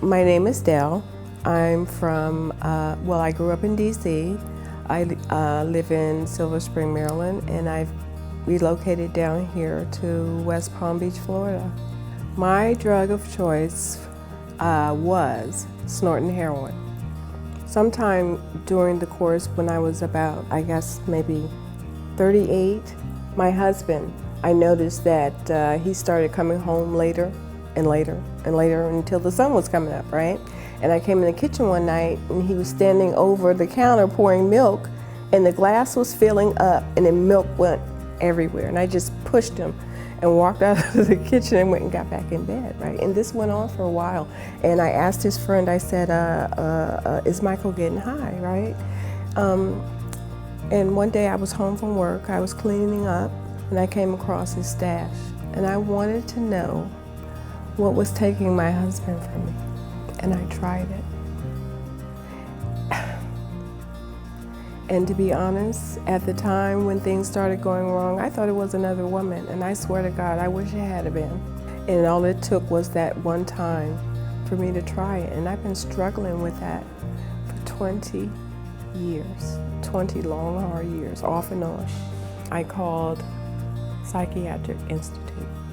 My name is Del. I'm from, I grew up in D.C. I live in Silver Spring, Maryland, and I've relocated down here to West Palm Beach, Florida. My drug of choice was snorting heroin. Sometime during the course when I was about, I guess, maybe 38, my husband, I noticed that he started coming home later and later and later until the sun was coming up, right? And I came in the kitchen one night and he was standing over the counter pouring milk, and the glass was filling up and the milk went everywhere. And I just pushed him and walked out of the kitchen and went and got back in bed, right? And this went on for a while. And I asked his friend, I said, is Michael getting high, right? And one day I was home from work, I was cleaning up, and I came across his stash. And I wanted to know what was taking my husband from me. And I tried it. And to be honest, at the time when things started going wrong, I thought it was another woman. And I swear to God, I wish it had been. And all it took was that one time for me to try it. And I've been struggling with that for 20 years, 20 long, hard years, off and on. I called Psychiatric Institute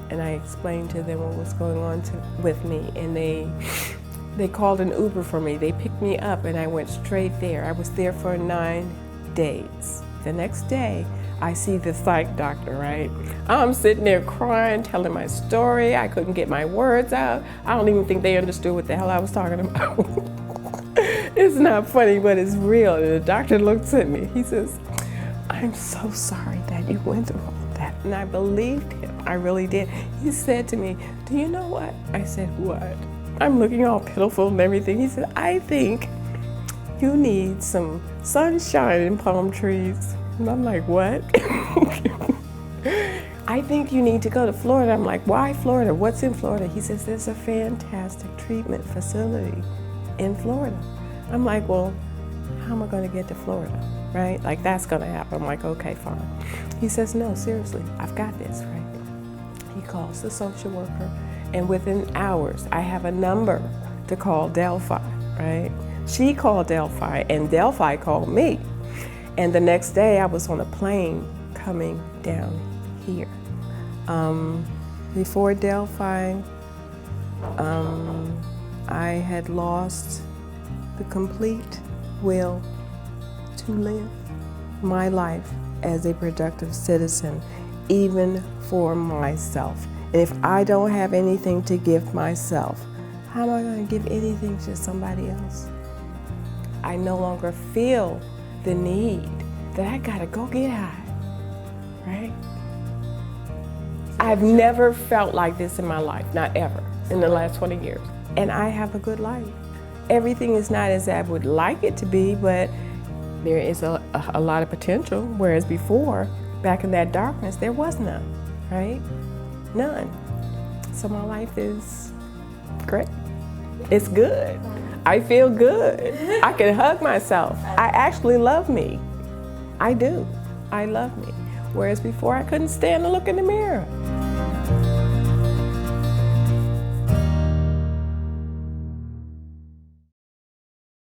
and I explained to them what was going on with me, and they called an Uber for me. They picked me up and I went straight there. I was there for 9 days. The next day, I see the psych doctor, right? I'm sitting there crying, telling my story. I couldn't get my words out. I don't even think they understood what the hell I was talking about. It's not funny, but it's real. And the doctor looks at me. He says, I'm so sorry that you went through all that. And I believed him. I really did. He said to me, do you know what? I said, what? I'm looking all pitiful and everything. He said, I think you need some sunshine and palm trees. And I'm like, what? I think you need to go to Florida. I'm like, why Florida? What's in Florida? He says, there's a fantastic treatment facility in Florida. I'm like, well, how am I going to get to Florida, right? Like, that's going to happen. I'm like, okay, fine. He says, no, seriously, I've got this, right? He calls the social worker, and within hours, I have a number to call Delphi, right? She called Delphi, and Delphi called me. And the next day, I was on a plane coming down here. Before Delphi, I had lost the complete will to live my life as a productive citizen, even for myself. And if I don't have anything to give myself, how am I going to give anything to somebody else? I no longer feel the need that I gotta go get high, right? I've never felt like this in my life, not ever, in the last 20 years. And I have a good life. Everything is not as I would like it to be, but there is a lot of potential, whereas before, back in that darkness, there was none, right? None. So my life is great. It's good. I feel good. I can hug myself. I actually love me. I do. I love me. Whereas before, I couldn't stand to look in the mirror.